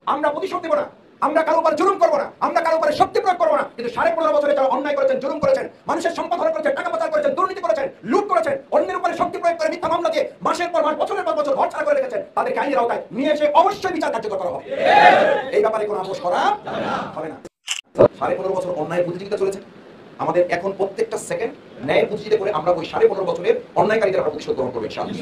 আমরা প্রতিশোধ দেব না, আমরা কারো উপর জুলুম করবো না, আমরা কারো উপরে শক্তি প্রয়োগ করবো না। কিন্তু 15.5 বছরে যারা অন্যায় করেছেন, জুলুম করেছেন, মানুষের সম্পদ হরণ করেছেন, টাকা পাচার করেছেন, দুর্নীতি করেছেন, লুট করেছেন, অন্যের উপরে শক্তি প্রয়োগ করে মিথ্যা মামলা দিয়ে মাসের পর মাস, বছরের পর বছর ঘর ছাড়া করে রেখেছেন, তাদেরকে আইনের আওতায় নিয়ে এসে অবশ্যই বিচার কার্যকর করা হবে। এই ব্যাপারে কোনো আপোষ করা হবে না। 15.5 বছর অন্যায় প্রতিযোগিতা চলেছে। আমাদের এখন প্রত্যেকটা সেকেন্ড ন্যায় প্রতিযোগিতা করে আমরা ওই 15.5 বছরের অন্যায়কারীদের আমরা প্রতিশোধ গ্রহণ করবো ইনশাআল্লাহ।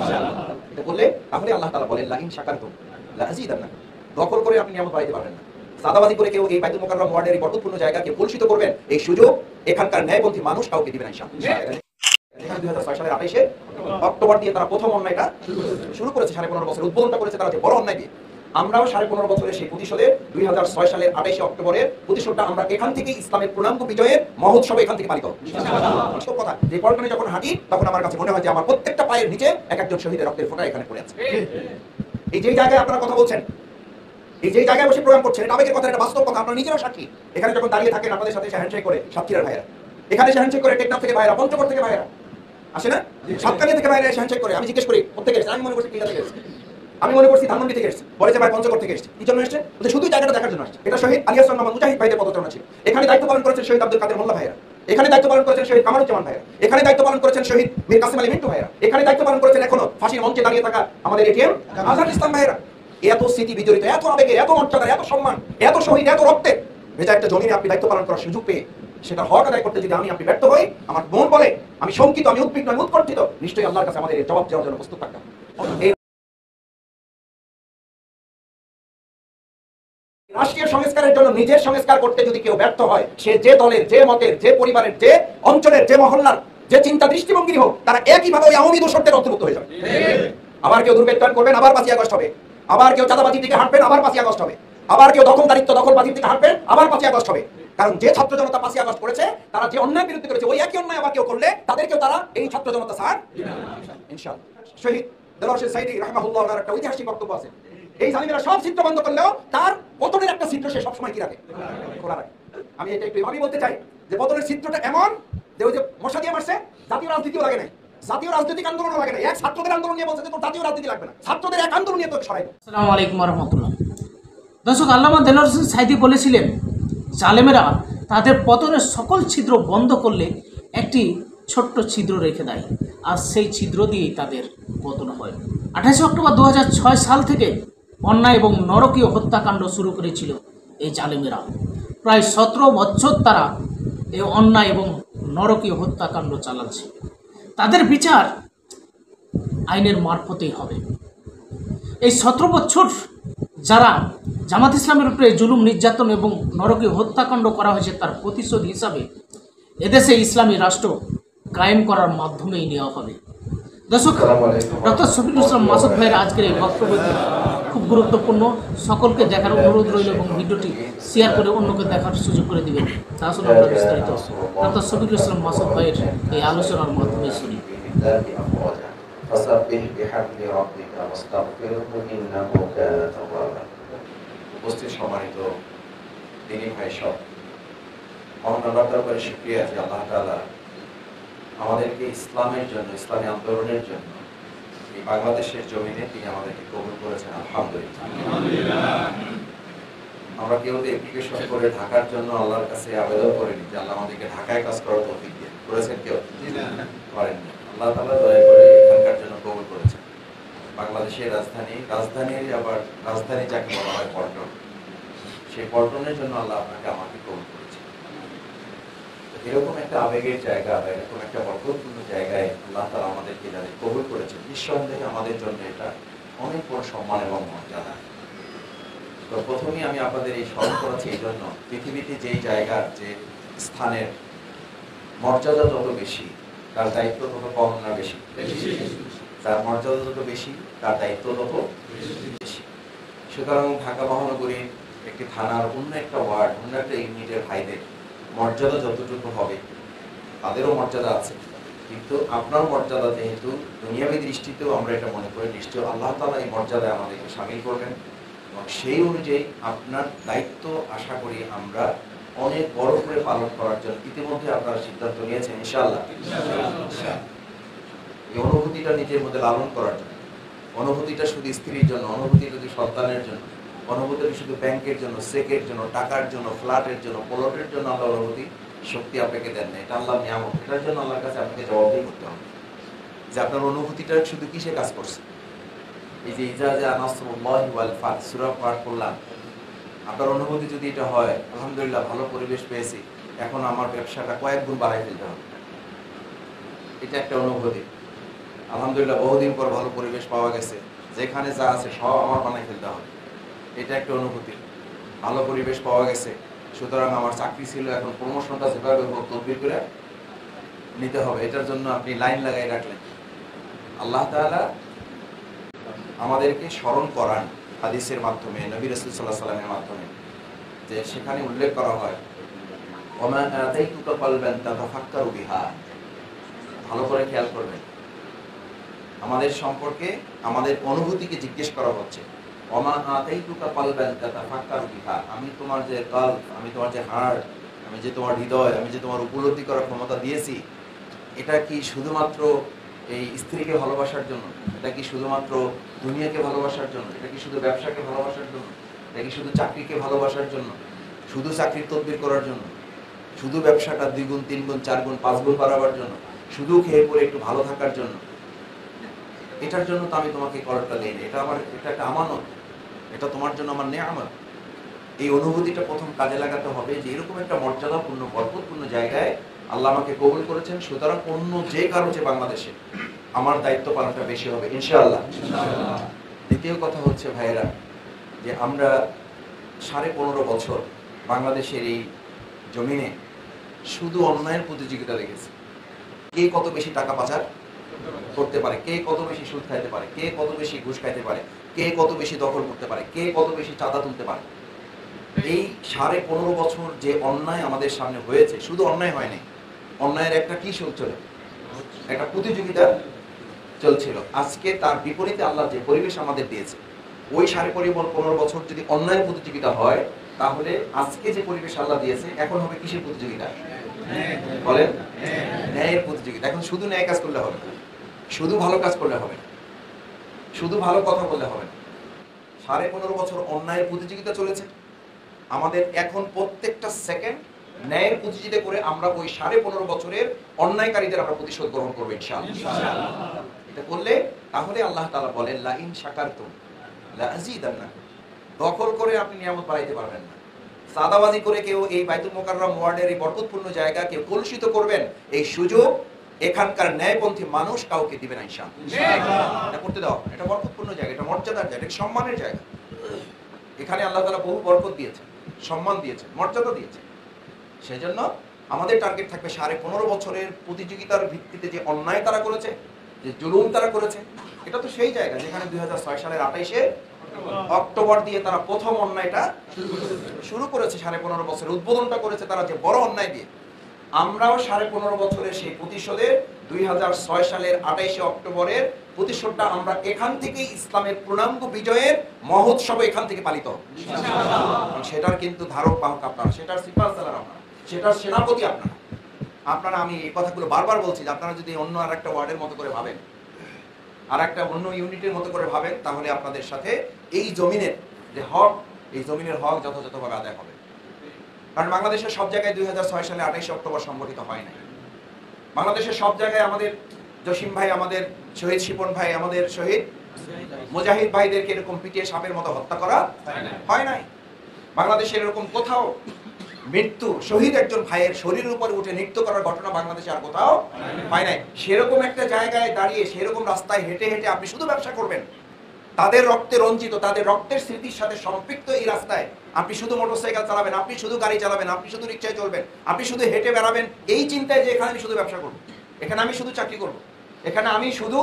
এটা বললে তাহলে আল্লাহ তাআলা বলেন লা ইন শাকারতুম লা আযীদান্নাকুম। দখল করে আপনি নিয়ামত বাড়াইতে পারবেন না। সাদাবাজি করে কেউ এই বাইতুল মুকাররম ওয়ার্ডের এই বরকতপূর্ণ জায়গাকে কলুষিত করবেন, এই সুযোগ এখানকার ন্যায়পন্থী মানুষ কাউকে দিবে না ইনশাআল্লাহ। 2006 সালের 28 অক্টোবর দিয়ে তারা প্রথম অন্যায়টা শুরু করেছে। 15.5 বছর উদ্বোধনটা করেছে তারা যে বড় অন্যায় দিয়ে। আমরাও 15.5 বছরের সেই প্রতিশোধে 2006 সালের 28 অক্টোবরের প্রতিশোধটা আমরা এখান থেকে ইসলামের পূর্ণাঙ্গ বিজয়ের মহোৎসব এখান থেকে পালিত। কথা যে পল্টনে যখন হাঁটি তখন আমার কাছে মনে হয় যে আমার প্রত্যেকটা পায়ের নিচে এক একজন শহীদের রক্তের ফোঁটা এখানে পড়ে আছে। এই যে জায়গায় আপনারা কথা বলছেন, এই যে জায়গায় বসে প্রোগ্রাম করছেন, এটা আবেগের কথা, এটা বাস্তব কথা, আপনারা নিজেরাও সাক্ষী। এখানে যখন দাঁড়িয়ে থাকেন আপনাদের সাথে হ্যান্ডশেক করে সাতক্ষীরার ভাইরা, এখানে হ্যান্ডশেক করে টেকনাফ থেকে ভাইরা, পঞ্চগড় থেকে ভাইরা আসে না, সাতকানিয়া থেকে ভাইরা হ্যান্ডশেক করে। আমি জিজ্ঞেস করি কোথেকে এসেছে, আমি মনে করছি কিলা থেকে এসেছে, আমি মনে করছি ধানমন্ডি থেকে এসেছে, পরে যে ভাই পঞ্চগড় থেকে এসেছে। কি জন্য এসেছে? শুধু জায়গাটা দেখার জন্য আসছে। এটা শহীদ আলিয়াস মোহাম্মদ মুজাহিদ ভাইদের পদচারণা ছিল। এখানে দায়িত্ব পালন করেছেন শহীদ আব্দুল কাদের মোল্লা ভাইরা, এখানে দায়িত্ব পালন করেছেন শহীদ কামারুজ্জামান ভাইরা, এখানে দায়িত্ব পালন করেছেন শহীদ মীর কাসেম আলী মিন্টু ভাইরা, এখানে দায়িত্ব পালন করেছেন এখনো ফাঁসির মঞ্চে দাঁড়িয়ে থাকা আমাদের এটিএম আজহারুল ইসলাম ভাইরা। এত স্মৃতি বিজড়িত, এত আবেগে, এত মর্যাদা, এত সম্মান, এত শহীদ, এত রক্তে ভেজা একটা জমিনে আপনি দায়িত্ব পালন করার সুযোগ পেয়ে সেটা হক আদায় করতে যদি আপনি ব্যর্থ হই, আমার মন বলে আমি শঙ্কিত, আমি উদ্বিগ্ন, আমি উৎকণ্ঠিত, নিশ্চয়ই আল্লাহর কাছে আমাদের জবাব দেওয়ার জন্য প্রস্তুত থাকতাম। রাষ্ট্রীয় সংস্কারের জন্য নিজের সংস্কার করতে যদি কেউ ব্যর্থ হয়, সে যে দলের, যে মতের, যে পরিবারের, যে অঞ্চলের, যে মহল্লার, যে চিন্তা দৃষ্টিভঙ্গি হোক, তারা একইভাবে ওই আওয়ামী দোষরদের অন্তর্ভুক্ত হয়ে যাবে। আবার কেউ দুর্বৃত্তায়ন করবেন, আবার 5ই আগস্ট হবে। আবার কেউ চাঁদাবাজির দিকে হাঁটবেন, আবার 5ই আগস্ট হবে। আবার কেউ দখলবাজির দিকে হাঁটবেন, আবার 5ই আগস্ট হবে। কারণ যে ছাত্র জনতা 5ই আগস্ট করেছে, তারা যে অন্যায় বিরুদ্ধে করেছে, ওই একই অন্যায় আবার কেউ করলে তাদেরকেও তারা এই ছাত্র জনতা ছাড় ইনশাআল্লাহ। শহীদ দেলোয়ার হোসেন সাইদি রাহিমাহুল্লাহ ওনার একটা ঐতিহাসিক বক্তব্য আছে, এই জালিমেরা সব ছিদ্র বন্ধ করলেও তার পতনের একটা ছিদ্র সে সবসময় কি রাখে, খোলা রাখে। আমি এটা একটু আমি বলতে চাই যে পতনের ছিদ্রটা এমন যে ওই যে মশা দিয়ে মারছে, জাতীয় রাজনীতিও লাগে নাই, জাতীয় রাজনৈতিক আন্দোলনও লাগে না। এক ছাত্রদের আন্দোলন নিয়ে বলছে যে তোর জাতীয় রাজনীতি লাগবে না, ছাত্রদের এক আন্দোলন নিয়ে তোকে সরাই। আসসালামু আলাইকুম ওয়া রাহমাতুল্লাহ। দর্শক, আল্লামা দেলোয়ার হোসেন সাইদি বলেছিলেন, জালেমেরা তাদের পতনের সকল ছিদ্র বন্ধ করলে একটি ছোট্ট ছিদ্র রেখে দেয়, আর সেই ছিদ্র দিয়েই তাদের পতন হয়। 28 অক্টোবর 2006 সাল থেকে অন্যায় এবং নরকীয় হত্যাকাণ্ড শুরু করেছিল এই জালেমেরা। প্রায় 17 বছর তারা এই অন্যায় এবং নরকীয় হত্যাকাণ্ড চালাচ্ছে। তাদের বিচার আইনের মারফতেই হবে। এই 17 বছর যারা জামাত ইসলামের উপরে জুলুম, নির্যাতন এবং নরকীয় হত্যাকাণ্ড করা হয়েছে, তার প্রতিশোধ হিসাবে এদেশে ইসলামী রাষ্ট্র কায়েম করার মাধ্যমেই নেওয়া হবে। দর্শক, ডক্টর শফিকুল ইসলাম মাসুদ ভাইয়ের আজকের এই বক্তব্যটি খুব গুরুত্বপূর্ণ। সকলকে দেখার অনুরোধ রইল এবং ভিডিওটি শেয়ার করে অন্যকে দেখার সুযোগ করে দিবেন। তা আসলে আমরা বিস্তারিত ডক্টর শফিকুল ইসলাম মাসুদ ভাইয়ের এই আলোচনার মাধ্যমে শুনি। উপস্থিত সম্মানিত দিনী ভাই সব, মহান আল্লাহর দরবারে শুকরিয়া যে আল্লাহ তাআলা আমাদেরকে ইসলামের জন্য, ইসলামী আন্দোলনের জন্য এই বাংলাদেশের জমিনে তিনি আমাদেরকে কবুল করেছেন। আলহামদুলিল্লাহ। আমরা কেউ অ্যাপ্লিকেশন করে ঢাকার জন্য আল্লাহর কাছে আবেদন করিনি যে আল্লাহ আমাদেরকে ঢাকায় কাজ করার তৌফিক দিন। করেছেন কেউ? করেননি। আল্লাহ তাআলা দয়া করে এখানকার জন্য কবুল করেছেন। বাংলাদেশের রাজধানীর আবার রাজধানী যাকে বলা হয় পল্টন, সেই পল্টনের জন্য আল্লাহ আপনাকে আমাকে কবুল করেছেন। এরকম একটা আবেগের জায়গা বা এরকম একটা বরকতপূর্ণ জায়গায় আল্লাহ তাআলা আমাদেরকে যাদের কবুল করেছেন, নিঃসন্দেহে আমাদের জন্য এটা অনেক বড় সম্মান এবং মর্যাদা। তো প্রথমেই আমি আপনাদের এই স্মরণ করাচ্ছি এই জন্য, পৃথিবীতে যেই জায়গার, যে স্থানের মর্যাদা যত বেশি, তার দায়িত্ব তত কম না বেশি? তার মর্যাদা যত বেশি, তার দায়িত্ব তত বেশি। সুতরাং ঢাকা মহানগরীর একটি থানার অন্য একটা ওয়ার্ড, অন্য একটা ইউনিটের ভাইদের মর্যাদা যতটুকু হবে, তাদেরও মর্যাদা আছে। কিন্তু আপনার মর্যাদা যেহেতু দুনিয়াবী দৃষ্টিতেও আমরা এটা মনে করি, নিশ্চয় আল্লাহ তাআলা এই মর্যাদায় আমাদেরকে শামিল করবেন এবং সেই অনুযায়ী আপনার দায়িত্ব আশা করি আমরা অনেক বড় করে পালন করার জন্য ইতিমধ্যে আপনারা সিদ্ধান্ত নিয়েছেন ইনশাআল্লাহ। এই অনুভূতিটা নিজের মধ্যে লালন করার জন্য, অনুভূতিটা শুধু স্ত্রীর জন্য, অনুভূতি শুধু সন্তানের জন্য, অনুভূতি শুধু ব্যাংকের জন্য, চেকের জন্য, টাকার জন্য, ফ্ল্যাটের জন্য, প্লটের জন্য আল্লাহ অনুভূতি শক্তি আপনাকে দেন না। এটা আল্লাহ নিয়ামত। এটার জন্য আল্লাহর কাছে আপনাকে জবাবদিহি করতে হবে যে আপনার অনুভূতিটা শুধু কিসে কাজ করছে। এই যে ইজা নাসরুল্লাহি ওয়াল ফাত সূরা পাঠ করলাম, আপনার অনুভূতি যদি এটা হয়, আলহামদুলিল্লাহ ভালো পরিবেশ পেয়েছি, এখন আমার ব্যবসাটা কয়েক গুণ বাড়াই ফেলতে হবে, এটা একটা অনুভূতি। আলহামদুলিল্লাহ বহুদিন পর ভালো পরিবেশ পাওয়া গেছে, যেখানে যা আছে সব আমার বানাই ফেলতে হবে, এটা একটা অনুভূতি। ভালো পরিবেশ পাওয়া গেছে, সুতরাং আমার চাকরি ছিল, এখন প্রমোশনটা যেভাবে হোক তদবির করে নিতে হবে, এটার জন্য আপনি লাইন লাগাই রাখলেন। আল্লাহ তাআলা আমাদেরকে স্মরণ করান হাদিসের মাধ্যমে, নবী রাসূল সাল্লাল্লাহু আলাইহি ওয়াসাল্লামের মাধ্যমে, যে সেখানে উল্লেখ করা হয় ওমা আতাইতুকা কলবান তাতাফাক্কারু বিহা। ভালো করে খেয়াল করবেন, আমাদের সম্পর্কে আমাদের অনুভূতিকে জিজ্ঞেস করা হচ্ছে। ওমা আতাইতুকা কলবান তাতাফাক্কারু বিহা, আমি তোমার যে কলব, আমি তোমার যে হার্ট, আমি যে তোমার হৃদয়, আমি যে তোমার উপলব্ধি করার ক্ষমতা দিয়েছি, এটা কি শুধুমাত্র এই স্ত্রীকে ভালোবাসার জন্য? এটা কি শুধুমাত্র দুনিয়াকে ভালোবাসার জন্য? এটা কি শুধু ব্যবসাকে ভালোবাসার জন্য? এটা কি শুধু চাকরিকে ভালোবাসার জন্য? শুধু চাকরির তদবির করার জন্য? শুধু ব্যবসাটা 2 গুণ 3 গুণ 4 গুণ 5 গুণ বাড়াবার জন্য? শুধু খেয়ে পরে একটু ভালো থাকার জন্য? এটার জন্য তো আমি তোমাকে কলটা দেই না, এটা একটা আমানত, এটা তোমার জন্য আমার নেয়ামত। এই অনুভূতিটা প্রথম কাজে লাগাতে হবে যে এরকম একটা মর্যাদাপূর্ণ বরকতপূর্ণ জায়গায় আল্লাহ আমাকে কবুল করেছেন, সুতরাং অন্য যে কারো যে বাংলাদেশে আমার দায়িত্ব পালনটা বেশি হবে ইনশাআল্লাহ। দ্বিতীয় কথা হচ্ছে ভাইয়েরা, যে আমরা 15.5 বছর বাংলাদেশের এই জমিনে শুধু অন্যায়ের প্রতিযোগিতা দেখেছি। কে কত বেশি টাকা পাচার করতে পারে, কে কত বেশি সুদ খাইতে পারে, কে কত বেশি ঘুষ খাইতে পারে, কে কত বেশি দখল করতে পারে, কে কত বেশি চাঁদা তুলতে পারে। এই 15.5 বছর যে অন্যায় আমাদের সামনে হয়েছে, শুধু অন্যায় হয়নি, অন্যায়ের একটা কি চলছিল, একটা প্রতিযোগিতা চলছিল। আজকে তার বিপরীতে আল্লাহ যে পরিবেশ আমাদের দিয়েছে, ওই 15.5 বছর যদি অন্যায়ের প্রতিযোগিতা হয়, তাহলে আজকে যে পরিবেশ আল্লাহ দিয়েছে এখন হবে কিসের প্রতিযোগিতা? বলেন, ন্যায়ের প্রতিযোগিতা। এখন শুধু ন্যায় কাজ করলে হবে না, শুধু ভালো কাজ করলে হবে না, শুধু ভালো কথা বললে হবে না। 15.5 বছর অন্যায়ের প্রতিযোগিতা চলেছে। আমাদের এখন প্রত্যেকটা সেকেন্ড ন্যায়ের প্রতিযোগিতা করে আমরা ওই 15.5 বছরের অন্যায়কারীদের আমরা প্রতিশোধ গ্রহণ করবো ইনশাআল্লাহ। এটা করলে তাহলে আল্লাহ তাআলা বলেন লা ইন শাকারতুম লা আযীদান্নাকুম। দখল করে আপনি নিয়ামত বাড়াইতে পারবেন না। সাদাবাজি করে কেউ এই বাইতুল মুকাররম ওয়ার্ডের এই বরকতপূর্ণ জায়গা কেউ কলুষিত করবেন, এই সুযোগ এখানকার ন্যায়পন্থী মানুষ কাউকে দিবে না ইনশাআল্লাহ। এটা করতে দাও, এটা বরকতপূর্ণ জায়গা, এটা মর্যাদার জায়গা, এটা সম্মানের জায়গা। এখানে আল্লাহ তাআলা বহু বরকত দিয়েছে, সম্মান দিয়েছে, মর্যাদা দিয়েছে। সেজন্য আমাদের টার্গেট থাকবে 15.5 বছরের প্রতিযোগিতার ভিত্তিতে যে অন্যায় তারা করেছে, যে জুলুম তারা করেছে, এটা তো সেই জায়গা যেখানে 2006 সালের 28শে অক্টোবর দিয়ে তারা প্রথম অন্যায়টা শুরু করেছে। 15.5 বছরের উদ্বোধনটা করেছে তারা যে বড় অন্যায় দিয়ে। আমরাও 15.5 বছরের সেই প্রতিশোধের 2006 সালের 28শে অক্টোবরের প্রতিশোধটা আমরা এখান থেকেই ইসলামের পূর্ণাঙ্গ বিজয়ের মহোৎসব এখান থেকে পালিত হবে ইনশাআল্লাহ। সেটার কিন্তু ধারক বাহক আপনারা, সেটার সিপাহসালার আপনারা, সেটার সেনাপতি আপনারা। আমি এই কথাগুলো বারবার বলছি যে আপনারা যদি অন্য আর একটা ওয়ার্ডের মতো করে ভাবেন, আর একটা অন্য ইউনিটের মতো করে ভাবেন, তাহলে আপনাদের সাথে এই জমিনের যে হক, এই জমিনের হক যথাযথভাবে আদায় হবে। কারণ বাংলাদেশের সব জায়গায় 2006 সালে 28শে অক্টোবর সংগঠিত হয় নাই। বাংলাদেশের সব জায়গায় আমাদের জসিম ভাই, আমাদের শহীদ শিপন ভাই, আমাদের শহীদ মুজাহিদ ভাইদেরকে এরকম পিটিয়ে সাপের মতো হত্যা করা হয় নাই। বাংলাদেশের এরকম কোথাও মৃত্যু, শহীদ একজন ভাইয়ের শরীরের উপরে উঠে নৃত্য করার ঘটনা বাংলাদেশে আর কোথাও হয় নাই। সেরকম একটা জায়গায় দাঁড়িয়ে, সেরকম রাস্তায় হেঁটে হেঁটে আপনি শুধু ব্যবসা করবেন, তাদের রক্তে রঞ্জিত, তাদের রক্তের স্মৃতির সাথে সম্পৃক্ত এই রাস্তায় আপনি শুধু মোটরসাইকেল চালাবেন, আপনি শুধু গাড়ি চালাবেন, আপনি শুধু রিক্সায় চলবেন, আপনি শুধু হেঁটে বেড়াবেন, এই চিন্তায় যে এখানে আমি শুধু ব্যবসা করবো, এখানে আমি শুধু চাকরি করব, এখানে আমি শুধু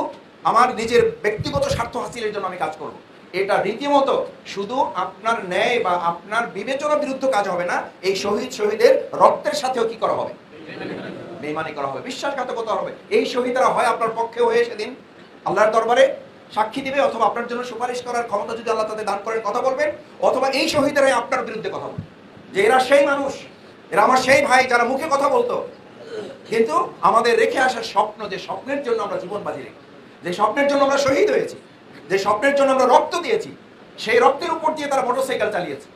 আমার নিজের ব্যক্তিগত স্বার্থ হাসিলের জন্য আমি কাজ করব, এটা রীতিমতো শুধু আপনার ন্যায় বা আপনার বিবেচনার বিরুদ্ধে কাজ হবে না। এই শহীদের রক্তের সাথেও কি করা হবে? বেঈমানি করা হবে, বিশ্বাসঘাতকতা হবে। এই শহীদরা হয় আপনার পক্ষে হয়ে সেদিন আল্লাহর দরবারে সাক্ষী দিবে, অথবা আপনার জন্য সুপারিশ করার ক্ষমতা যদি আল্লাহ তাদের দান করেন কথা বলবেন, অথবা এই শহীদরাই আপনার বিরুদ্ধে কথা বলবেন যে এরা সেই মানুষ, এরা আমার সেই ভাই যারা মুখে কথা বলতো, কিন্তু আমাদের রেখে আসার স্বপ্ন, যে স্বপ্নের জন্য আমরা জীবন বাজি রেখেছি, যে স্বপ্নের জন্য আমরা শহীদ হয়েছি, যে স্বপ্নের জন্য আমরা রক্ত দিয়েছি, সেই রক্তের উপর দিয়ে তারা মোটরসাইকেল চালিয়েছে।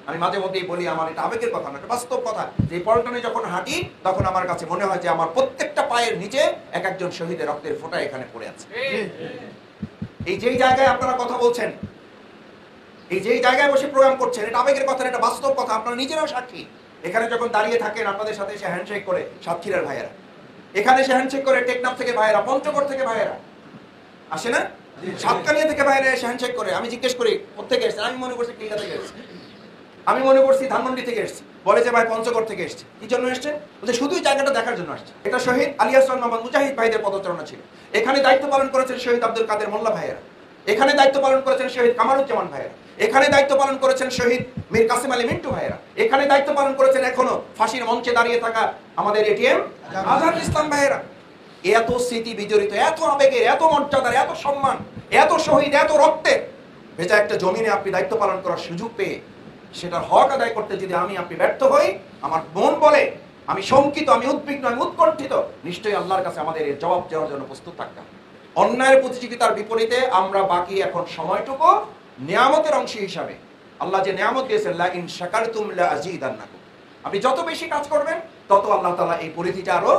আমি মাঝে মধ্যেই বলি, আমার এটা আবেগের কথা না, এটা বাস্তব কথা, যে পল্টনে যখন হাঁটি তখন আমার কাছে মনে হয় যে আমার প্রত্যেকটা পায়ের নিচে এক একজন শহীদের রক্তের ফোঁটা এখানে পড়ে আছে। এই যেই জায়গায় আপনারা কথা বলছেন, এই যেই জায়গায় বসে প্রোগ্রাম করছেন, এটা আবেগের কথা, এটা বাস্তব কথা, আপনারা নিজেরাও সাক্ষী। এখানে যখন দাঁড়িয়ে থাকেন আপনাদের সাথে এসে হ্যান্ডশেক করে সাতক্ষীরার ভাইয়েরা, এখানে এসে হ্যান্ডশেক করে টেকনাফ থেকে ভাইয়েরা, পঞ্চগড় থেকে ভাইয়েরা আসে না, সাতকানিয়া থেকে ভাইয়েরা এসে হ্যান্ডশেক করে। আমি জিজ্ঞেস করি কোথেকে এসেছেন, আমি মনে করছি টিকা থেকে এসেছি, আমি মনে করছি ধানমন্ডি থেকে এসেছি, বলে যে ভাই পঞ্চগড় থেকে এসছে। কি জন্য এসছেন? বলছে শুধুই জায়গাটা দেখার জন্য আসছে। এটা শহীদ আলিয়াসলাম মোহাম্মদ মুজাহিদ ভাইদের পদচারণা ছিল। এখানে দায়িত্ব পালন করেছেন শহীদ আব্দুল কাদের মোল্লা ভাইয়েরা, এখানে দায়িত্ব পালন করেছেন শহীদ কামারুজ্জামান ভাইয়েরা, এখানে দায়িত্ব পালন করেছেন শহীদ মীর কাসিম আলী মিন্টু ভাইয়েরা, এখানে দায়িত্ব পালন করেছেন এখনো ফাঁসির মঞ্চে দাঁড়িয়ে থাকা আমাদের এটিএম আজহারুল ইসলাম ভাইয়েরা। এত স্মৃতি বিজড়িত, এত আবেগের, এত মর্যাদার, এত সম্মান, এত শহীদ, এত রক্তের ভেজা একটা জমিনে আপনি দায়িত্ব পালন করার সুযোগ পেয়ে সেটার হক আদায় করতে যদি আপনি ব্যর্থ হই, আমার মন বলে আমি শঙ্কিত, আমি উদ্বিগ্ন, আমি উৎকণ্ঠিত। নিশ্চয়ই আল্লাহর কাছে আমাদের এর জবাব দেওয়ার জন্য প্রস্তুত থাকতাম। অন্যায়ের প্রতিযোগিতার বিপরীতে আমরা বাকি এখন সময়টুকু নিয়ামতের অংশ হিসাবে, আল্লাহ যে নিয়ামত দিয়েছেন, লা ইন শাকারতুম লা আযীদান্নাকুম, আপনি যত বেশি কাজ করবেন তত আল্লাহ তাআলা এই পরিধিটা আরো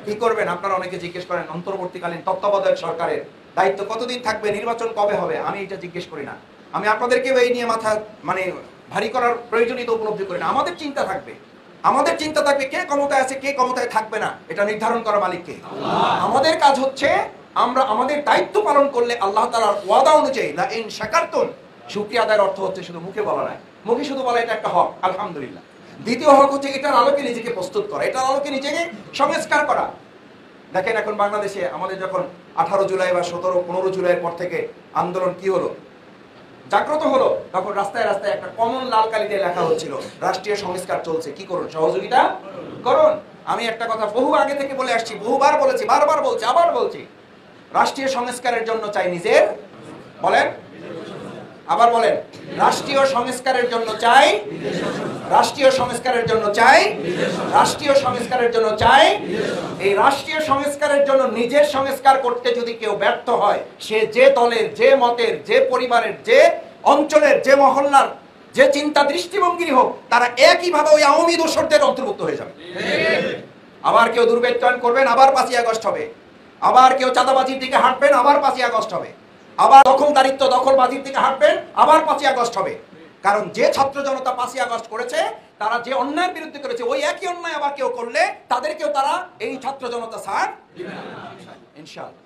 কি করবেন। আপনারা অনেকে জিজ্ঞেস করেন অন্তর্বর্তীকালীন তত্ত্বাবধায়ক সরকারের দায়িত্ব কতদিন থাকবে, নির্বাচন কবে হবে। আমি এটা জিজ্ঞেস করি না, আমি আপনাদেরকেও এই নিয়ে মাথা ভারী করার প্রয়োজনীয়তা উপলব্ধি করি না। আমাদের চিন্তা থাকবে, আমাদের চিন্তা থাকবে কে ক্ষমতায় আছে, কে ক্ষমতায় থাকবে না, এটা নির্ধারণ করা মালিককে। আমাদের কাজ হচ্ছে আমরা আমাদের দায়িত্ব পালন করলে আল্লাহ তাআলার ওয়াদা অনুযায়ী লা ইন শাকারতুম, শুকরিয়া আদায়ের অর্থ হচ্ছে শুধু মুখে বলা নয়, মুখে শুধু বলা এটা একটা হক, আলহামদুলিল্লাহ। দ্বিতীয় হক হচ্ছে এটার আলোকে নিজেকে প্রস্তুত করা, এটার আলোকে নিজেকে সংস্কার করা। দেখেন এখন বাংলাদেশে আমাদের যখন 18 জুলাই বা 17-15 জুলাইয়ের পর থেকে আন্দোলন কি হলো, জাগ্রত হলো, তখন রাস্তায় রাস্তায় একটা কমন লাল কালি দিয়ে লেখা হচ্ছিল রাষ্ট্রীয় সংস্কার চলছে, কি করুন, সহযোগিতা করুন। আমি একটা কথা বহু আগে থেকে বলে আসছি, বহুবার বলেছি, বারবার বলছি, আবার বলছি, রাষ্ট্রীয় সংস্কারের জন্য চাই নিজের, বলেন আবার বলেন, রাষ্ট্রীয় সংস্কারের জন্য চাই, রাষ্ট্রীয় সংস্কারের জন্য চাই, রাষ্ট্রীয় সংস্কারের জন্য চাই। এই রাষ্ট্রীয় সংস্কারের জন্য নিজের সংস্কার করতে যদি কেউ ব্যর্থ হয়, সে যে দলের, যে মতের, যে পরিবারের, যে অঞ্চলের, যে মহল্লার, যে চিন্তা দৃষ্টিভঙ্গি হোক, তারা একইভাবে ওই আওয়ামী দোসরদের অন্তর্ভুক্ত হয়ে যাবে। আবার কেউ দুর্বৃত্তায়ন করবেন, আবার 5ই আগস্ট হবে। আবার কেউ চাঁদাবাজির দিকে হাঁটবেন, আবার 5ই আগস্ট হবে। আবার দখলদারিত্ব, দখলবাজির দিকে হাঁটবেন, আবার 5ই আগস্ট হবে। কারণ যে ছাত্র জনতা 5ই আগস্ট করেছে, তারা যে অন্যায়ের বিরুদ্ধে করেছে, ওই একই অন্যায় আবার কেউ করলে তাদেরকেও তারা এই ছাত্র জনতা ছাড় দিবে না ইনশাআল্লাহ।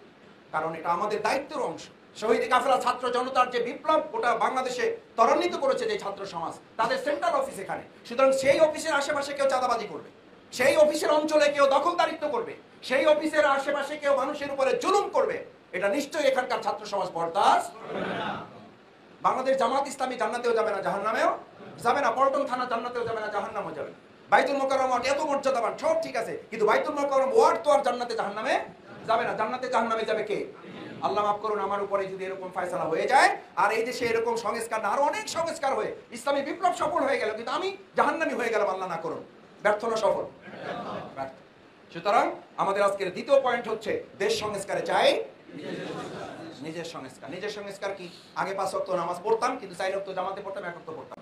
কারণ এটা আমাদের দায়িত্বের অংশ। শহীদ কাফেলা ছাত্র জনতার যে বিপ্লব, ওটা বাংলাদেশে ত্বরান্বিত করেছে যে ছাত্র সমাজ, তাদের সেন্ট্রাল অফিস এখানে। সুতরাং সেই অফিসের আশেপাশে কেউ চাঁদাবাজি করবে, সেই অফিসের অঞ্চলে কেউ দখলদারিত্ব করবে, সেই অফিসের আশেপাশে কেউ মানুষের উপরে জুলুম করবে, এটা নিশ্চয়ই এখানকার ছাত্র সমাজ বরদাস্ত করবে না। বাংলাদেশ জামাত ইসলামী জান্নাতেও যাবে না, জাহান্নামেও যাবে না। পল্টন থানা জান্নাতেও যাবে না, জাহান্নামেও যাবে না। বাইতুল মোকাররম এত মর্যাদাবান, সব ঠিক আছে, কিন্তু বাইতুল মোকাররম ওয়ার্ড তো আর জান্নাতে জাহান্নামে যাবে না। জান্নাতে জাহান্নামে যাবে কে? আল্লাহ মাফ করুন, আমার উপরে যদি এরকম ফয়সালা হয়ে যায়, আর এই দেশে এরকম সংস্কার না, আরো অনেক সংস্কার হয়ে ইসলামী বিপ্লব সফল হয়ে গেল, কিন্তু আমি জাহান্নামী হয়ে গেলাম, আল্লাহ না করুন। ব্যর্থ না সফল? ব্যর্থ। সুতরাং আমাদের আজকের দ্বিতীয় পয়েন্ট হচ্ছে দেশ সংস্কারে চাই নিজের সংস্কার। নিজের সংস্কার কি? আগে 5 ওয়াক্ত নামাজ পড়তাম, কিন্তু 4 ওয়াক্ত জামাতে পড়তাম, 1 ওয়াক্ত পড়তাম।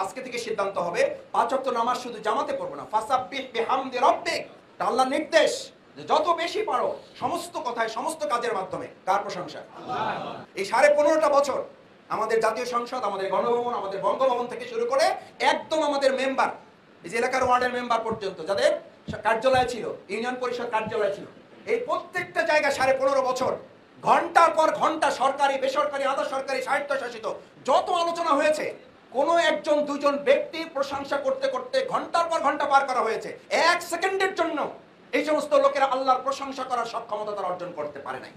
আজকে থেকে সিদ্ধান্ত হবে 5 ওয়াক্ত নামাজ শুধু জামাতে পড়বো না, ফাসাব্বিহ বিহামদি রাব্বিক, এটা আল্লাহর নির্দেশ যে যত বেশি পারো সমস্ত কথায়, সমস্ত কাজের মাধ্যমে কার প্রশংসা? এই 15.5টা বছর আমাদের জাতীয় সংসদ, আমাদের গণভবন, আমাদের বঙ্গভবন থেকে শুরু করে একদম আমাদের মেম্বার, এই যে এলাকার ওয়ার্ডের মেম্বার পর্যন্ত, যাদের কার্যালয় ছিল, ইউনিয়ন পরিষদ কার্যালয় ছিল, এই প্রত্যেকটা জায়গায় 15.5 বছর ঘন্টার পর ঘন্টা সরকারি, বেসরকারি, আধা সরকারি, স্বায়ত্তশাসিত যত আলোচনা হয়েছে, কোন একজন দুজন ব্যক্তি প্রশংসা করতে করতে ঘন্টার পর ঘন্টা পার করা হয়েছে। 1 সেকেন্ডের জন্য এই সমস্ত লোকেরা আল্লাহর প্রশংসা করার সক্ষমতা তারা অর্জন করতে পারে নাই।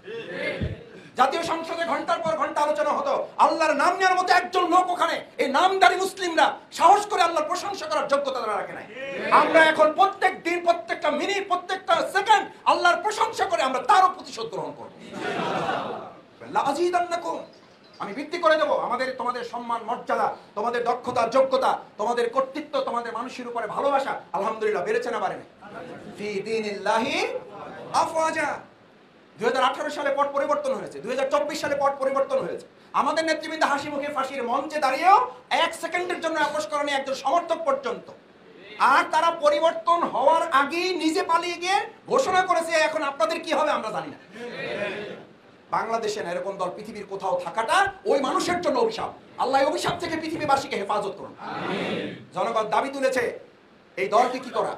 জাতীয় সংসদে ঘন্টার পর ঘন্টা আলোচনা হতো, আল্লাহর নাম নেওয়ার মতো একজন লোক ওখানে, এই নামদারি মুসলিমরা সাহস করে আল্লাহর প্রশংসা করার যোগ্যতা তারা রাখে নাই। আমরা এখন প্রত্যেক দিন, প্রত্যেকটা মিনিট, প্রত্যেকটা সেকেন্ড আল্লাহর প্রশংসা করে আমরা তারও প্রতিশোধ গ্রহণ করব। লাযীদান্নাকুম, আমি বৃদ্ধি করে দেবো আমাদের, তোমাদের সম্মান, মর্যাদা, তোমাদের দক্ষতা, যোগ্যতা, তোমাদের কর্তৃত্ব, তোমাদের মানুষের উপরে ভালোবাসা আলহামদুলিল্লাহ বেড়েছে না বাড়েনি? ফি দীনিল্লাহি আফওয়াজা, 2018 সালে পট পরিবর্তন হয়েছে, 2024 সালে পট পরিবর্তন হয়েছে। আমাদের নেতৃবৃন্দ হাসি মুখে ফাঁসির মঞ্চে দাঁড়িয়েও 1 সেকেন্ডের জন্য আপোষ করেনি একজন সমর্থক পর্যন্ত। আর তারা পরিবর্তন হওয়ার আগেই নিজে পালিয়ে গিয়ে ঘোষণা করেছে এখন আপনাদের কি হবে আমরা জানি না। বাংলাদেশে না এরকম দল পৃথিবীর কোথাও থাকাটা ওই মানুষের জন্য অভিশাপ। আল্লাহ অভিশাপ থেকে পৃথিবীবাসীকে হেফাজত করুন। জনগণ দাবি তুলেছে এই দলকে কি করা,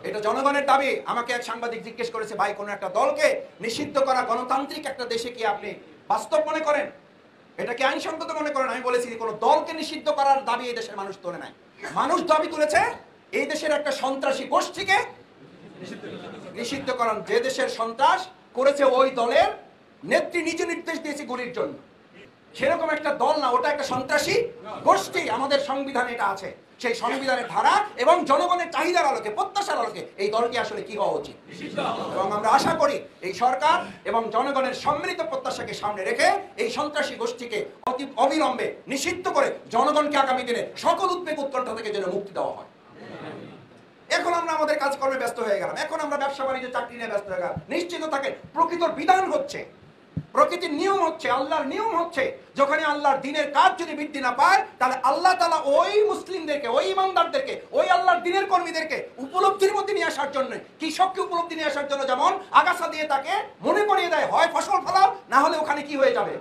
এটা জনগণের দাবি। আমাকে এক সাংবাদিক জিজ্ঞেস করেছে, ভাই কোন একটা দলকে নিষিদ্ধ করা গণতান্ত্রিক একটা দেশে কি আপনি বাস্তব মনে করেন, এটা কি আইনসঙ্গত মনে করেন? আমি বলেছি কোন দলকে নিষিদ্ধ করার দাবি এই দেশের মানুষ তোলে নাই। মানুষ দাবি তুলেছে এই দেশের একটা সন্ত্রাসী গোষ্ঠীকে নিষিদ্ধ করান, যে দেশের সন্ত্রাস করেছে ওই দলের নেত্রী নিজে নির্দেশ দিয়েছে গুলির জন্য। সেরকম একটা দল না, ওটা একটা সন্ত্রাসী গোষ্ঠী। আমাদের সংবিধানে এটা আছে, সেই সংবিধানের ধারা এবং জনগণের চাহিদার আলোকে, প্রত্যাশার আলোকে এই দলটি আসলে কি হওয়া উচিত। এবং আমরা আশা করি এই সরকার এবং জনগণের সম্মিলিত প্রত্যাশাকে সামনে রেখে এই সন্ত্রাসী গোষ্ঠীকে অবিলম্বে নিষিদ্ধ করে জনগণকে আগামী দিনে সকল উদ্বেগ উৎকণ্ঠা থেকে যেন মুক্তি দেওয়া হয়। এখন আমরা আমাদের কাজকর্মে ব্যস্ত হয়ে গেলাম, এখন আমরা ব্যবসা বাণিজ্য চাকরি নিয়ে ব্যস্ত হয়ে গেলাম। নিশ্চিত থাকে প্রকৃতির বিধান হচ্ছে, প্রকৃতির নিয়ম হচ্ছে, আল্লাহর নিয়ম হচ্ছে, যখন আল্লাহর দিনের কাজ যদি বৃদ্ধি না পায় তাহলে আল্লাহ তাআলা ওই মুসলিমদেরকে, ওই ইমানদারদেরকে, ওই আল্লাহর দিনের কর্মীদেরকে উপলব্ধির মধ্যে নিয়ে আসার জন্য, কৃষককে উপলব্ধি নিয়ে আসার জন্য যেমন আগাছা দিয়ে তাকে মনে করিয়ে দেয় হয় ফসল ফলাও, না হলে ওখানে কি হয়ে যাবে।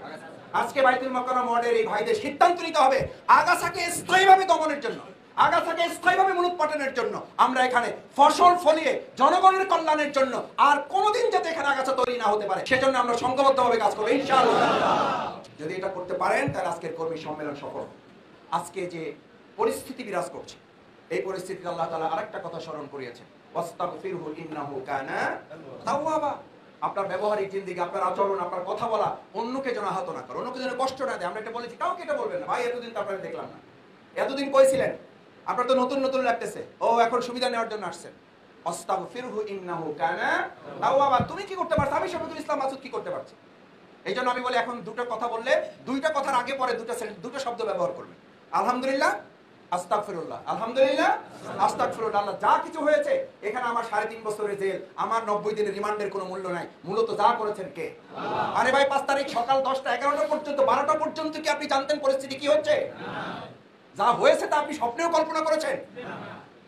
আজকে বাইতুল মোকাররম ওয়ার্ডের এই ভাইদের সিদ্ধান্ত নিতে হবে আগাছাকে স্থায়ীভাবে দমনের জন্য, আগাছাকে স্থায়ীভাবে মূলোৎপাটনের জন্য। আমরা এখানে ফসল ফলিয়ে জনগণের কল্যাণের জন্য আর কোনোদিন যাতে এখানে আগাছা তৈরি না হতে পারে সেজন্য আমরা সংঘবদ্ধভাবে কাজ করবো ইনশাআল্লাহ। যদি এটা করতে পারেন তাহলে আজকের কর্মী সম্মেলন সফল। আজকে যে পরিস্থিতি বিরাজ করছে এই পরিস্থিতিতে আল্লাহ তাআলা আরেকটা কথা স্মরণ করিয়েছেন, ওয়াস্তাগফিরহু ইন্নাহু কানা তাওয়াবা। আপনার ব্যবহারিক জিন্দেগি, আপনার আচরণ, আপনার কথা বলা অন্যকে যেন আহত না করে, অন্যকে যেন কষ্ট না দেয়। আমরা এটা বলেছি, কাউকে এটা বলবেন না। ভাই এতদিন তো আপনারা দেখলাম না, এতদিন কইছিলেন, আপনার তো নতুন নতুন লাগতেছে, ও এখন সুবিধা নেওয়ার জন্য আসছেন। আস্তাগফিরহু ইন্নাহু কানা তাওয়াবা। তুমি কি করতে পারছো, আমি শফিকুল ইসলাম মাসুদ কি করতে পারছি। এই জন্য আমি বলি এখন দুটো কথা বললে দুইটা কথার আগে পরে দুটো শব্দ ব্যবহার করবেন। আলহামদুলিল্লাহ, আস্তাগফিরুল্লাহ। আলহামদুলিল্লাহ, আস্তাগফিরুল্লাহ। আল্লাহ যা কিছু হয়েছে এখানে আমার 3.5 বছরের জেল, আমার 90 দিনের রিমান্ডের কোনো মূল্য নাই। মূলত যা করেছেন কে? আরে ভাই 5 তারিখ সকাল 10টা 11টা পর্যন্ত 12টা পর্যন্ত কি আপনি জানতেন পরিস্থিতি কি হচ্ছে? যা হয়েছে তা আপনি স্বপ্নেও কল্পনা করেছেন?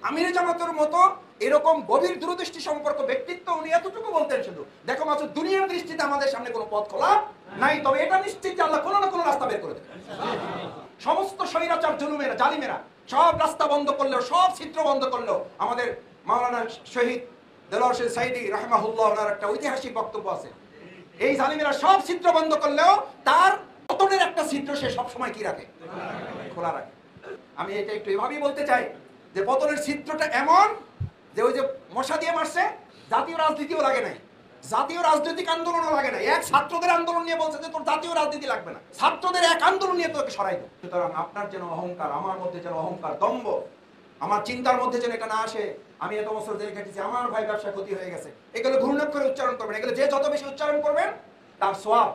আমির জামাতের মতো এরকম গভীর দূরদৃষ্টি সম্পর্ক ব্যক্তিত্ব, উনি এতটুকু বলতেন শুধু, দেখো মাসুদ দুনিয়ার দৃষ্টিতে আমাদের সামনে কোনো পথ খোলা নাই, তবে এটা নিশ্চিত যে আল্লাহ কোনো না কোনো রাস্তা বের করে দেবে। সমস্ত স্বৈরাচার জুলুমেরা, জালিমেরা সব রাস্তা বন্ধ করলেও, সব ছিদ্র বন্ধ করলেও, আমাদের মাওলানা শহীদ দেলোয়ার হোসেন সাইদি রাহমাহুল্লাহ ওনার একটা ঐতিহাসিক বক্তব্য আছে, এই জালিমেরা সব ছিদ্র বন্ধ করলেও তার পতনের একটা ছিদ্র সে সবসময় কি রাখে? খোলা রাখে। আমি এটা একটু এভাবেই বলতে চাই যে পতনের ছিদ্রটা এমন যে ওই যে মশা দিয়ে মারছে, জাতীয় রাজনীতিও লাগে নাই, জাতীয় রাজনৈতিক আন্দোলনও লাগে না। এক ছাত্রদের আন্দোলন নিয়ে বলছে যে তোর জাতীয় রাজনীতি লাগবে না, ছাত্রদের এক আন্দোলন নিয়ে তোকে সরাই দেব। সুতরাং আপনার যেন অহংকার, আমার মধ্যে যেন অহংকার, দম্ভ, আমার চিন্তার মধ্যে যেন এটা না আসে। আমি এত বছর জেল কেটেছি, আমার ভাই ব্যবসা ক্ষতি হয়ে গেছে, এগুলো ঘূর্ণক করে উচ্চারণ করবেন। এগুলো যে যত বেশি উচ্চারণ করবেন তার সওয়াব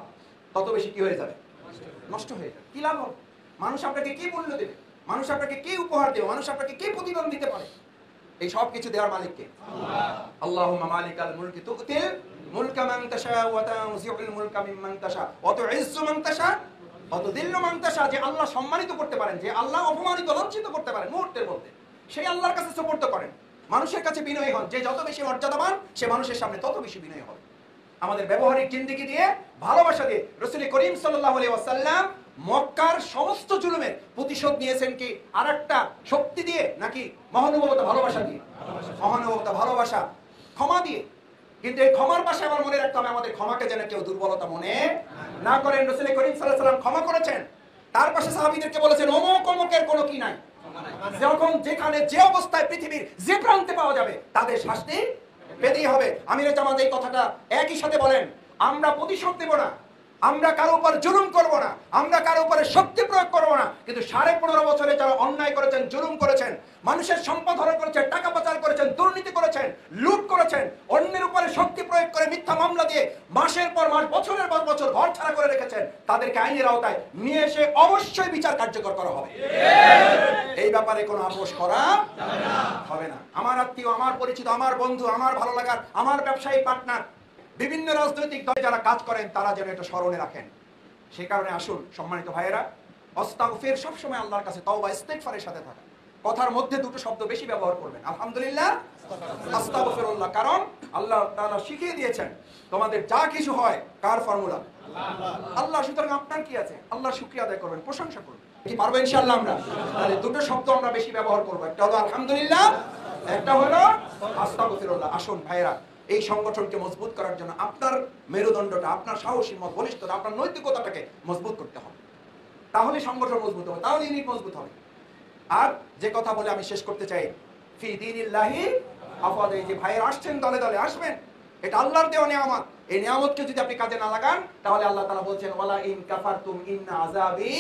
তত বেশি কি হয়ে যাবে? নষ্ট হয়ে যাবে। কি লাভ হবে? মানুষ আপনাকে কি মূল্য দেবে? মানুষ আপনাকে কি উপহার দেবে? মানুষ আপনাকে কি প্রতিদান দিতে পারে? এই সব কিছু দেওয়ার মালিক কে? আল্লাহুম্মা মালিকাল মুলকি তুতিল মুলকা মান তাশা ওয়া তানজিউল মুলকা মিম্মান তাশা ওয়া তুইজ্জু মান তাশা ওয়া তুযিল্লু মান তাশা। যে আল্লাহ সম্মানিত করতে পারেন, যে আল্লাহ অপমানিত, লজ্জিত করতে পারেন মুহূর্তের মধ্যে, সেই আল্লাহর কাছে সুপর্দ করেন। মানুষের কাছে বিনয়ী হন, যে যত বেশি মর্যাদাবান সে মানুষের সামনে তত বেশি বিনয়ী হবে। আমাদের ব্যবহারিক জিন্দেগি দিয়ে, ভালোবাসা দিয়ে রাসূল করিম সাল্লাল্লাহু আলাইহি ওয়াসাল্লাম মক্কার সমস্ত জুলুমের প্রতিশোধ নিয়েছেন কি আরেকটা শক্তি দিয়ে, নাকি মহানুভবতা ভালোবাসা দিয়ে? মহানুভবতা ভালোবাসা, ক্ষমা দিয়ে। কিন্তু এই ক্ষমার পাশে আমার মনে রাখতে হবে আমাদের ক্ষমাকে যেন কেউ দুর্বলতা মনে না করেন। রাসূল করিম সাল্লাল্লাহু আলাইহি ওয়াসাল্লাম ক্ষমা করেছেন, তার পাশে সাহাবীদেরকে বলেছেন অমুক অমুকের কোনো কি নাই। যখন যেখানে যে অবস্থায় পৃথিবীর যে প্রান্তে পাওয়া যাবে তাদের শাস্তি পেতেই হবে। আমির জামাত এই কথাটা একই সাথে বলেন, আমরা প্রতিশোধ দেব না, আমরা কারো উপর জুলুম করব না, আমরা কারো উপরে শক্তি প্রয়োগ করব না। কিন্তু 15.5 বছরে যারা অন্যায় করেছেন, জুলুম করেছেন, মানুষের সম্পদ হরণ করেছেন, টাকা পাচার করেছেন, দুর্নীতি করেছেন, লুট করেছেন, অন্যের উপরে শক্তি প্রয়োগ করে মিথ্যা মামলা দিয়ে মাসের পর মাস, বছরের পর বছর ঘর ছাড়া করে রেখেছেন, তাদেরকে আইনের আওতায় নিয়ে এসে অবশ্যই বিচার কার্যকর করা হবে। এই ব্যাপারে কোনো আপোষ করা হবে না। আমার আত্মীয়, আমার পরিচিত, আমার বন্ধু, আমার ভালো লাগার, আমার ব্যবসায়ী পার্টনার, বিভিন্ন রাজনৈতিক দলে যারা কাজ করেন তারা যেন এটা স্মরণে রাখেন। সে কারণে আসুন সম্মানিত ভাইয়েরা, আস্তাগফির সবসময় আল্লাহর কাছে তওবা ইস্তেগফারের সাথে থাকা। কথার মধ্যে দুটো শব্দ বেশি ব্যবহার করবেন, আলহামদুলিল্লাহ, আস্তাগফিরুল্লাহ। কারণ আল্লাহ তাআলা শিখিয়ে দিয়েছেন তোমাদের যা কিছু হয় কার ফর্মুলা? আল্লাহ। সুতরাং আপনার কি আছে? আল্লাহর শুকরিয়া আদায় করবেন, প্রশংসা করবেন। কি পারবো ইনশাআল্লাহ আমরা? তাহলে দুটো শব্দ আমরা বেশি ব্যবহার করব, একটা হলো আলহামদুলিল্লাহ, একটা হলো আস্তাগফিরুল্লাহ। আসুন ভাইয়েরা, এই সংগঠনকে মজবুত করার জন্য আপনার মেরুদণ্ডটা, আপনার সাহসী মত বলিষ্ঠতা, আপনার নৈতিকতাটাকে মজবুত করতে হবে। তাহলে সংগঠন মজবুত হবে, তাহলে ইউনিট মজবুত হবে। আর যে কথা বলে আমি শেষ করতে চাই, ফি দীনিল্লাহি আফাদা, এই যে ভাইয়েরা আসছেন দলে দলে আসবেন, এটা আল্লাহর দেওয়া নিয়ামত। এই নিয়ামতকে যদি আপনি কাজে না লাগান তাহলে আল্লাহ তাআলা বলছেন ওয়ালা ইন কাফারতুম ইন্না আযাবি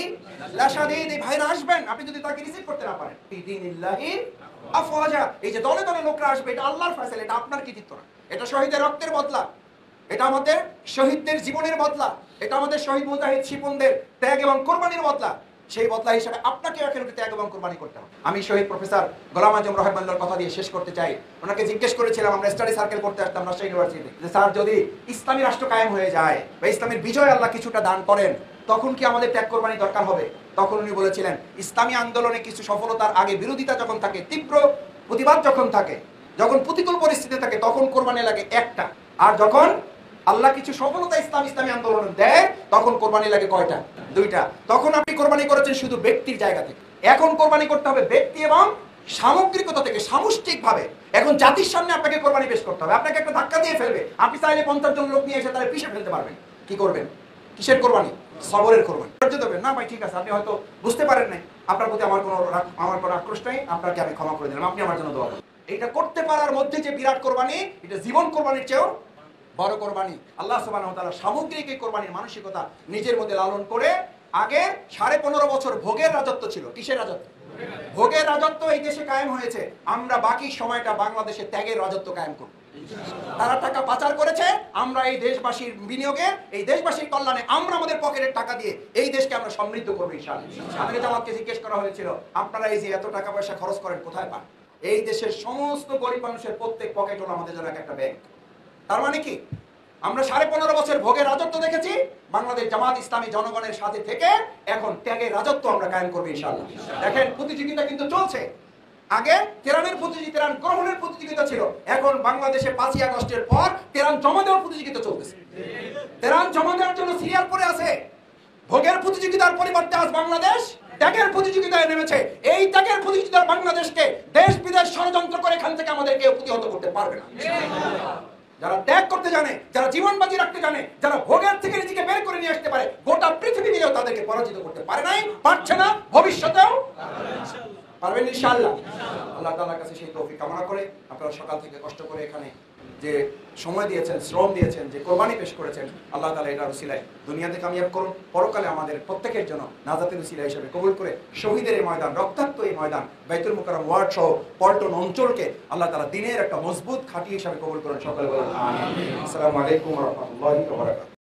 লাশাদীদ। এই ভাইরা আসবেন, আপনি যদি তাকে রিসিভ করতে না পারেন, ফি দীনিল্লাহি আফওয়াজা, এই যে দলে দলে লোকরা আসবে, এটা আল্লাহর ফয়সালা, এটা আপনার কৃতিত্ব না। এটা শহীদের রক্তের বদলা, এটা আমাদের শহীদদের জীবনের বদলা, এটা আমাদের শহীদ মুজাহিদ শিপনদের ত্যাগ এবং কোরবানির বদলা। সেই বদলা হিসেবে আপনাকে এখন ত্যাগ এবং কোরবানি করতে হবে। আমি শহীদ প্রফেসর গোলাম আজম রহমানুল্লাহর কথা দিয়ে শেষ করতে চাই। ওনাকে জিজ্ঞেস করেছিলাম, আমরা স্টাডি সার্কেল করতে আসতাম রাজশাহী ইউনিভার্সিটিতে, যে স্যার যদি ইসলামী রাষ্ট্র কায়েম হয়ে যায় বা ইসলামের বিজয় আল্লাহ কিছুটা দান করেন, তখন কি আমাদের ত্যাগ কোরবানি দরকার হবে? তখন উনি বলেছিলেন, ইসলামী আন্দোলনে কিছু সফলতার আগে বিরোধিতা যখন থাকে, তীব্র প্রতিবাদ যখন থাকে, যখন প্রতিকূল পরিস্থিতি থাকে, তখন কোরবানি লাগে একটা। আর যখন আল্লাহ কিছু সফলতা ইসলামী আন্দোলন দেয়, তখন কোরবানি লাগে কয়টা? দুইটা। তখন আপনি কোরবানি করেছেন শুধু ব্যক্তির জায়গা থেকে, এখন কোরবানি করতে হবে ব্যক্তি এবং সামগ্রিকতা থেকে, সামষ্টিকভাবে। এখন জাতির সামনে আপনাকে কোরবানি পেশ করতে হবে। আপনাকে একটা ধাক্কা দিয়ে ফেলবে, আপনি চাইলে 50 জন লোক নিয়ে এসে তাহলে পিষে ফেলতে পারবেন। কি করবেন? কিসের কোরবানি? সবরের কোরবানি। ধৈর্য দেবেন না ভাই, ঠিক আছে, আপনি হয়তো বুঝতে পারেন নাই, আপনার প্রতি আমার কোনো আক্রোশ নাই, আপনাকে আমি ক্ষমা করে দিলাম, আপনি আমার জন্য দোয়া করুন। এটা করতে পারার মধ্যে যে বিরাট কোরবানি, এটা জীবন কোরবানির চেয়েও বড় কোরবানি। আল্লাহ সুবহানাহু ওয়া তাআলা সামগ্রিক এই কোরবানির মানসিকতা নিজের মধ্যে লালন করে, আগে 15.5 বছর ভোগের রাজত্ব ছিল। কিসের রাজত্ব? ভোগের রাজত্ব এই দেশে কায়েম হয়েছে। আমরা বাকি সময়টা বাংলাদেশে ত্যাগের রাজত্ব কায়েম করব। তারা টাকা পাচার করেছে, আমরা এই দেশবাসীর বিনিয়োগে, এই দেশবাসীর কল্যাণে, আমরা আমাদের পকেটের টাকা দিয়ে এই দেশকে আমরা সমৃদ্ধ করবো ইনশাআল্লাহ। আমাদের জামাতকে জিজ্ঞেস করা হয়েছিল, আপনারা এই যে এত টাকা পয়সা খরচ করেন কোথায় পান? এই দেশের সমস্ত গরিব মানুষের প্রত্যেক পকেট হলো আমাদের জন্য একটা ব্যাংক। তার মানে কি? আমরা 15.5 বছর ভোগের রাজত্ব দেখেছি, বাংলাদেশ জামাত ইসলামী জনগণের সাথে থেকে এখন ত্যাগের রাজত্ব আমরা কায়েম করবো ইনশাআল্লাহ। দেখেন প্রতিযোগিতা কিন্তু চলছে। আগে তেরানের প্রতিযোগিতা, তেরান গ্রহণের প্রতিযোগিতা ছিল, এখন বাংলাদেশে 5ই আগস্টের পর তেরান জমা দেওয়ার প্রতিযোগিতা চলতেছে। তেরান জমা দেওয়ার জন্য সিরিয়াল পড়ে আছে। ভোগের প্রতিযোগিতার পরিবর্তে আজ বাংলাদেশ ত্যাগের প্রতিযোগিতায় নেমেছে। এই ত্যাগের প্রতিযোগিতার বাংলাদেশকে দেশ বিদেশ ষড়যন্ত্র করে এখান থেকে আমাদের কেউ প্রতিহত করতে পারবে না। যারা ত্যাগ করতে জানে, যারা জীবন বাজি রাখতে জানে, যারা ভোগের থেকে নিজেকে বের করে নিয়ে আসতে পারে, গোটা পৃথিবী মিলেও তাদেরকে পরাজিত করতে পারে নাই, পারছে না, ভবিষ্যতেও পারবেন ইনশাআল্লাহ। আল্লাহ তাআলার কাছে সেই তৌফিক কামনা করে, আপনারা সকাল থেকে কষ্ট করে এখানে যে সময় দিয়েছেন, শ্রম দিয়েছেন, যে কোরবানি পেশ করেছেন, আল্লাহ তাআলা এটার উসিলায় দুনিয়াতে কামিয়াব করুন, পরকালে আমাদের প্রত্যেকের জন্য নাজাতের উসিলা হিসেবে কবুল করে শহীদের এই ময়দান, রক্তাক্ত এই ময়দান, বাইতুল মুকাররম ওয়ার্ড সহ পল্টন অঞ্চলকে আল্লাহ তাআলা দিনের একটা মজবুত খাঁটি হিসেবে কবুল করেন। সকলে বলেন আমিন। আসসালামু আলাইকুম ওয়া রাহমাতুল্লাহি ওয়া বারাকাতুহু।